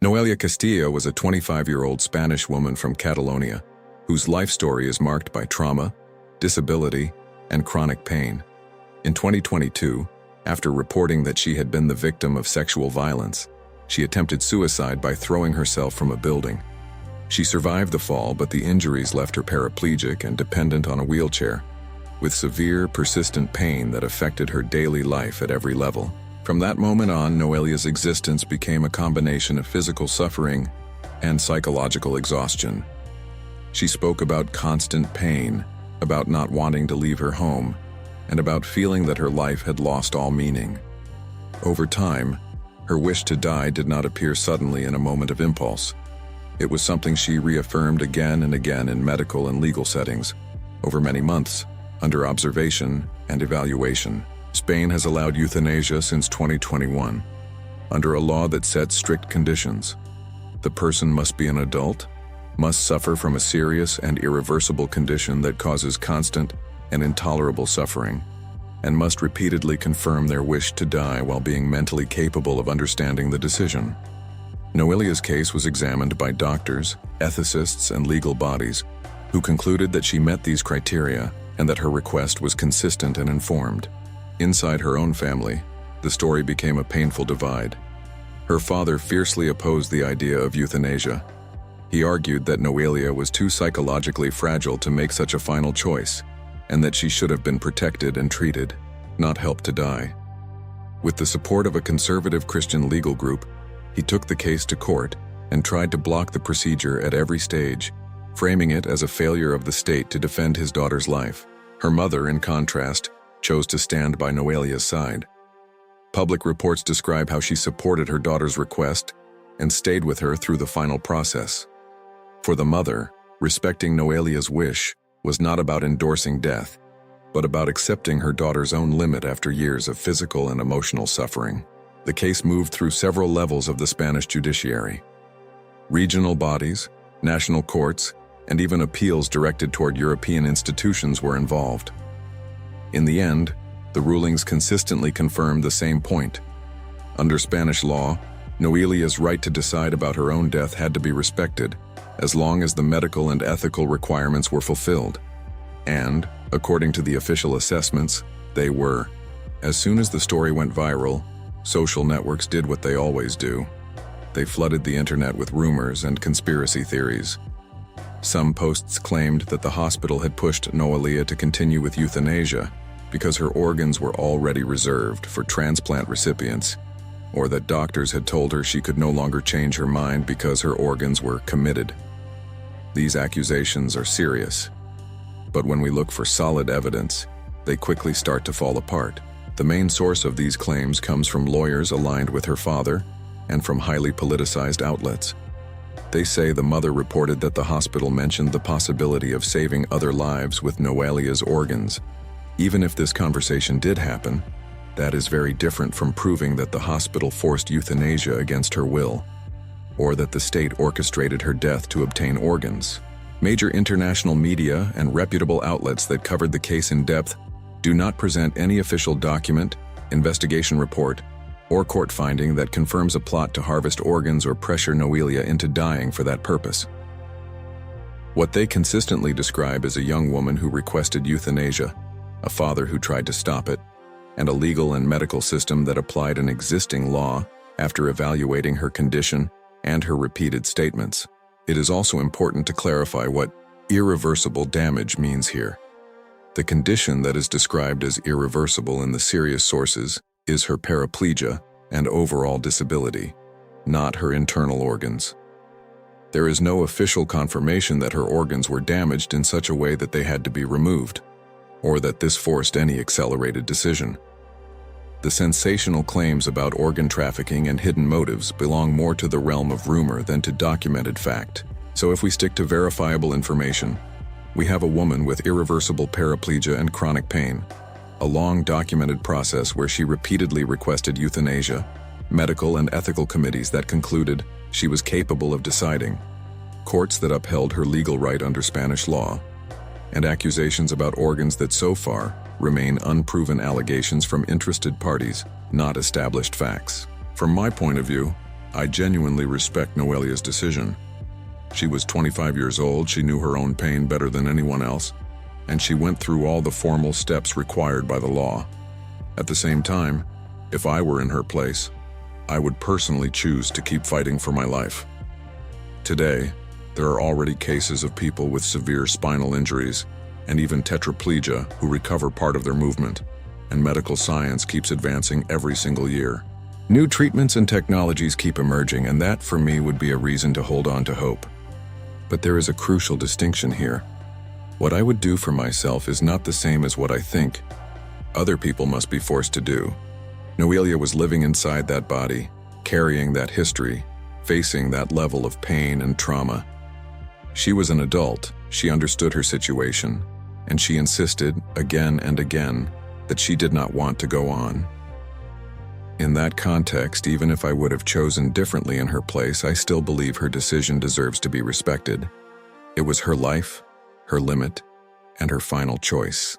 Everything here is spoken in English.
Noelia Castillo was a 25-year-old Spanish woman from Catalonia, whose life story is marked by trauma, disability, and chronic pain. In 2022, after reporting that she had been the victim of sexual violence, she attempted suicide by throwing herself from a building. She survived the fall, but the injuries left her paraplegic and dependent on a wheelchair, with severe, persistent pain that affected her daily life at every level. From that moment on, Noelia's existence became a combination of physical suffering and psychological exhaustion. She spoke about constant pain, about not wanting to leave her home, and about feeling that her life had lost all meaning. Over time, her wish to die did not appear suddenly in a moment of impulse. It was something she reaffirmed again and again in medical and legal settings, over many months, under observation and evaluation. Spain has allowed euthanasia since 2021, under a law that sets strict conditions. The person must be an adult, must suffer from a serious and irreversible condition that causes constant and intolerable suffering, and must repeatedly confirm their wish to die while being mentally capable of understanding the decision. Noelia's case was examined by doctors, ethicists, and legal bodies, who concluded that she met these criteria and that her request was consistent and informed. Inside her own family, the story became a painful divide. Her father fiercely opposed the idea of euthanasia. He argued that Noelia was too psychologically fragile to make such a final choice, and that she should have been protected and treated, not helped to die. With the support of a conservative Christian legal group, he took the case to court and tried to block the procedure at every stage, framing it as a failure of the state to defend his daughter's life. Her mother, in contrast, chose to stand by Noelia's side. Public reports describe how she supported her daughter's request and stayed with her through the final process. For the mother, respecting Noelia's wish was not about endorsing death, but about accepting her daughter's own limit after years of physical and emotional suffering. The case moved through several levels of the Spanish judiciary. Regional bodies, national courts, and even appeals directed toward European institutions were involved. In the end, the rulings consistently confirmed the same point. Under Spanish law, Noelia's right to decide about her own death had to be respected, as long as the medical and ethical requirements were fulfilled. And, according to the official assessments, they were. As soon as the story went viral, social networks did what they always do. They flooded the internet with rumors and conspiracy theories. Some posts claimed that the hospital had pushed Noelia to continue with euthanasia because her organs were already reserved for transplant recipients, or that doctors had told her she could no longer change her mind because her organs were committed. These accusations are serious, but when we look for solid evidence, they quickly start to fall apart. The main source of these claims comes from lawyers aligned with her father and from highly politicized outlets. They say the mother reported that the hospital mentioned the possibility of saving other lives with Noelia's organs. Even if this conversation did happen, that is very different from proving that the hospital forced euthanasia against her will, or that the state orchestrated her death to obtain organs. Major international media and reputable outlets that covered the case in depth do not present any official document, investigation report, or court finding that confirms a plot to harvest organs or pressure Noelia into dying for that purpose. What they consistently describe is a young woman who requested euthanasia, a father who tried to stop it, and a legal and medical system that applied an existing law after evaluating her condition and her repeated statements. It is also important to clarify what irreversible damage means here. The condition that is described as irreversible in the serious sources is her paraplegia and overall disability, not her internal organs. There is no official confirmation that her organs were damaged in such a way that they had to be removed, or that this forced any accelerated decision. The sensational claims about organ trafficking and hidden motives belong more to the realm of rumor than to documented fact. So if we stick to verifiable information, we have a woman with irreversible paraplegia and chronic pain, a long documented process where she repeatedly requested euthanasia, medical and ethical committees that concluded she was capable of deciding, courts that upheld her legal right under Spanish law, and accusations about organs that so far remain unproven allegations from interested parties, not established facts. From my point of view, I genuinely respect Noelia's decision. She was 25 years old, she knew her own pain better than anyone else, and she went through all the formal steps required by the law. At the same time, if I were in her place, I would personally choose to keep fighting for my life. Today, there are already cases of people with severe spinal injuries and even tetraplegia who recover part of their movement, and medical science keeps advancing every single year. New treatments and technologies keep emerging, and that, for me, would be a reason to hold on to hope. But there is a crucial distinction here. What I would do for myself is not the same as what I think other people must be forced to do. Noelia was living inside that body, carrying that history, facing that level of pain and trauma. She was an adult, she understood her situation, and she insisted, again and again, that she did not want to go on. In that context, even if I would have chosen differently in her place, I still believe her decision deserves to be respected. It was her life, her limit, and her final choice.